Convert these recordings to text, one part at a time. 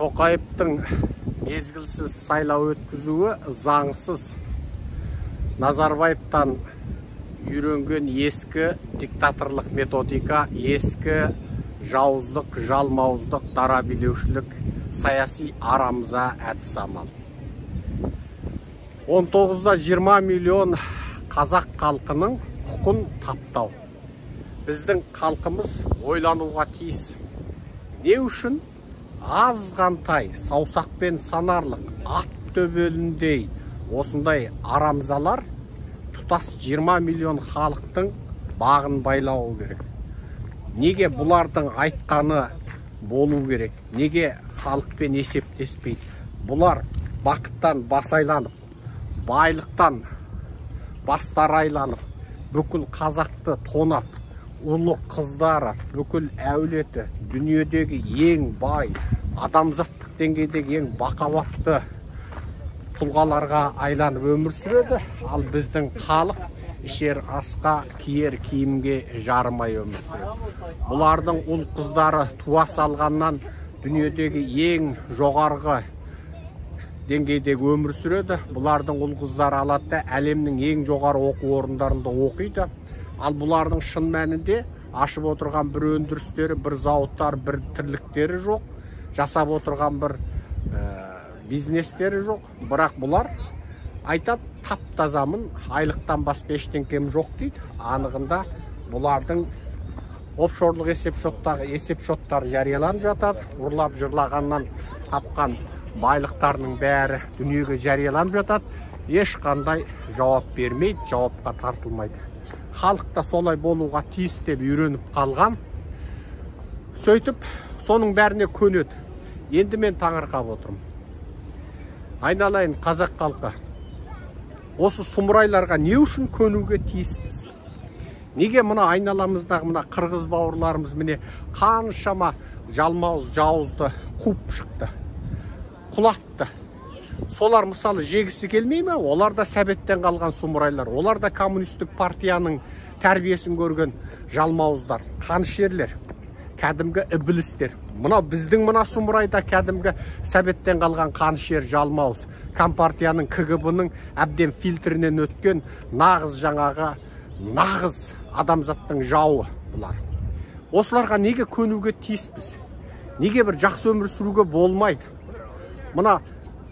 Тоқаевтың мезгілсіз сайлау өткізуі заңсыз. Назарбаевтан үйренген ескі диктаторлық методика, ескі жауыздық, жалмауыздық, дара билеушілік, саяси арамза әдіс амал. 19-да 20 миллион қазақ халқының құқын таптау. Біздің халқымыз ойлануға тиіс. Не үшін азғантай, саусақпен санарлық, ат төбеліндей осындай арамзалар тұтас 20 миллион халықтың бағын байлауы керек? Неге бұлардың айтқаны болу керек? Неге халықпен есептеспейді? Бұлар бақыттан басайланып, байлықтан бастарайланып, бүкіл қазақты тонап, ұлы қыздары, бүкіл әулеті, дүниедегі ең бай, адамзаттық деңгейдегі ең бақуатты тұлғаларға айланып өмір сүреді. Ал біздің халық ішер асқа, киер киімге жарымай өмір сүреді. Бұлардың ұл қыздары туа салғаннан дүниедегі ең жоғарғы деңгейдегі өмір сүреді. Бұлардың ұл қыздары алады да әлемнің ең жоғары оқу орындарында оқиды. Ал бұлардың шын мәнінде ашып отырған бір өндірістері, бір зауыттар, бір тірліктері жоқ. Жасап отырған бір бизнестері жоқ. Бірақ бұлар айтады, тап-тазамын, айлықтан басқа ештеңкем жоқ дейді. Анығында бұлардың офшорлық есепшоттары жарияланып жатады. Ұрлап жырлағаннан тапқан байлықтарының бәрі дүниеге жарияланып жатады. Ешқандай жауап бермейді, жауапқа тартылмайды. Халықта солай болуға тиіс деп үйреніп қалған. Сөйтіп, соның бәріне көнеді. Енді мен таңырқап отырмын. Айналайын қазақ халқы. Осы сұмырайларға не үшін көнуге тиіспіз? Неге мына айналамыздағы мына қырғыз бауырларымыз міне қаншама жалмауыз жауызды қуып шықты, құлатты. Солар мысалы жегісі келмей ме? Олар да сәбеттен қалған сұмырайлар. Олар да коммунистік партияның тәрбиесін көрген жалмауыздар, қанішерлер, кәдімгі іблістер. Мына біздің мына сұмырайда кәдімгі сәбеттен қалған қанішер, жалмауыз, компартияның, КГБ-ның әбден фильтрінен өткен нағыз адамзаттың жауы бұлар. Осыларға неге көнуге тиіспіз? Неге бір жақсы өмір сүруге болмайды? Мына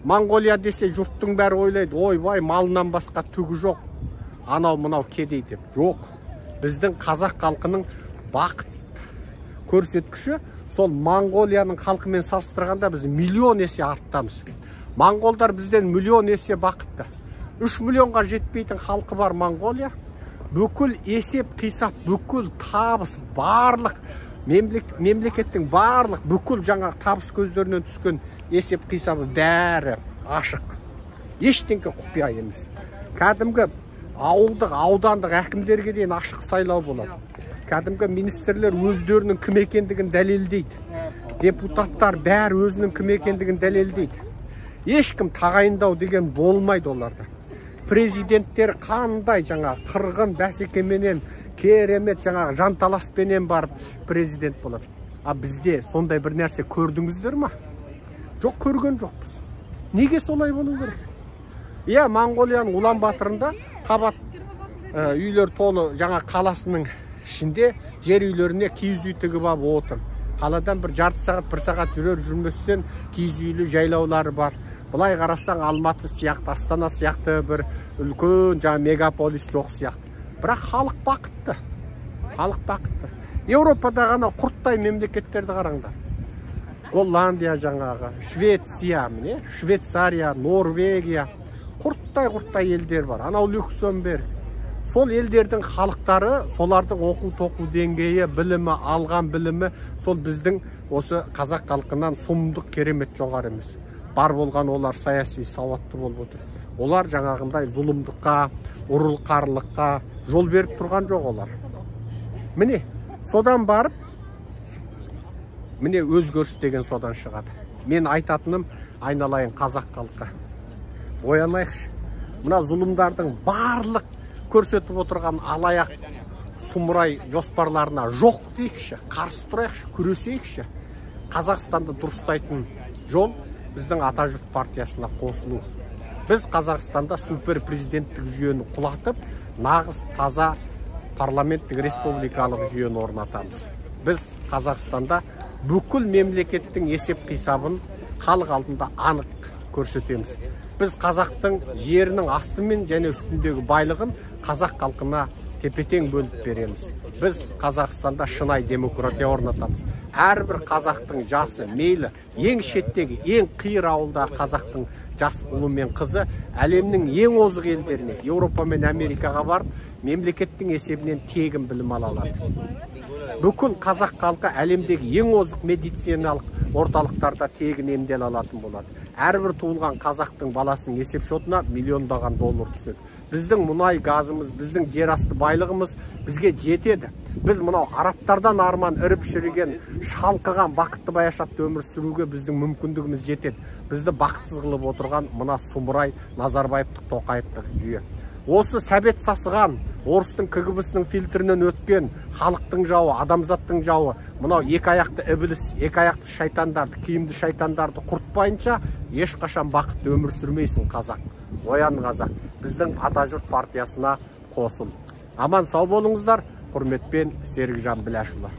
Монғолия десе жұрттың бәрі ойлайды, ойбай, малынан басқа түгі жоқ, анау мынау кедей деп. Жоқ, біздің қазақ халқының бақыт көрсеткіші сол Монғолияның халқымен салыстырғанда біз миллион есе арттамыз. Монғолдар бізден миллион есе бақытты. 3 миллионға жетпейтін халқы бар Монғолия. Бүкіл есеп, қисап, бүкіл табыс, барлық мемлекеттің барлық бүкіл жаңағы табыс көздерінен түскен есеп қисабы бәрі ашық. Ештеңке құпия емес. Кәдімгі ауылдық, аудандық әкімдерге дейін ашық сайлау болады. Кәдімгі министрлер өздерінің кім екендігін дәлелдейді. Депутаттар бәрі өзінің кім екендігін дәлелдейді. Ешкім тағайындау деген болмайды оларда. Президенттер қандай жаңа қырғын бәсекеменен керемет жаңағы жанталаспенен барып президент болады. А бізде сондай бір нәрсе көрдіңіздер ма? Жоқ, көрген жоқпыз. Неге солай болу керек? Иә, Монғолияның Улан-Батырында қабат үйлер толы жаңа қаласының ішінде жер үйлеріне киіз үй тігіп алып отыр. Қаладан бір жарты сағат, бір сағат жүрместен киіз үйлі жайлаулары бар. Бұлай қарасаң Алматы сияқты, Астана сияқты бір үлкен жаңа мегаполис жоқ сияқты. Бірақ халық бақытты. Халық бақытты. Еуропада ғана құрттай мемлекеттерді қараңдар. Голландия жаңағы, Швеция, Швейцария, Норвегия, құрттай елдер бар. Анау Люксембург. Сол елдердің халықтары, солардың оқу-тоқу деңгейі, білімі, алған білімі, сол біздің осы қазақ халқынан сұмдық керемет жоғары емес. Бар болған олар саяси сауатты болып отыр. Олар жаңағындай зұлымдыққа, ұрыл-қарлыққа жол беріп тұрған жоқ олар. Міне, содан барып, міне өзгеріс деген содан шығады. Мен айтатыным, айналайын қазақ халқы. Оянайықшы. Мына зұлымдардың барлық көрсетіп отырған алаяқ сұмырай жоспарларына жоқ дейікші, қарсы тұрайықшы, күресейікші. Қазақстанды дұрыстайтын жол біздің Атажұрт партиясына қосылу. Біз Қазақстанда супер президенттік жүйені құлатып, нағыз таза парламенттік республикалық жүйені орнатамыз. Біз Қазақстанда бүкіл мемлекеттің есеп қисабын халық алдында анық көрсетеміз. Біз қазақтың жерінің асты мен және үстіндегі байлығын қазақ халқына тепе-тең бөліп береміз. Біз Қазақстанда шынай демократия орнатамыз. Әрбір қазақтың жасы, мейлі ең шеттегі, ең қиыр ауылда қазақтың жас ұлы мен қызы әлемнің ең озық елдеріне, Еуропа мен Америкаға барып, мемлекеттің есебінен тегін білім ала алады. Бүкіл қазақ халқы әлемдегі ең озық медициналық орталықтарда тегін емдел алатын болады. Әрбір туылған қазақтың баласының есеп шотына миллиондаған доллар түседі. Біздің мұнай газымыз, біздің жер асты байлығымыз бізге жетеді. Біз мынау арабтардан арман үріп шіріген, шалқыған бақытты баяшатты өмір сүруге біздің мүмкіндігіміз жетеді. Бізді бақытсыз қылып отырған мына сұмырай Назарбаевтық Тоқаевтық жүйе. Осы сәбет сасыған, орыстың КГБ-сінің фильтрінен өткен халықтың жауы, адамзаттың жауы, мынау екі аяқты ібіліс, екі аяқты шайтандарды, киімді шайтандарды құртпайынша ешқашан бақытты өмір сүрмейсің қазақ. Оян қазақ, біздің Атажұрт партиясына қосыл. Аман сау болыңыздар, құрметпен Серікжан Біләшұлы.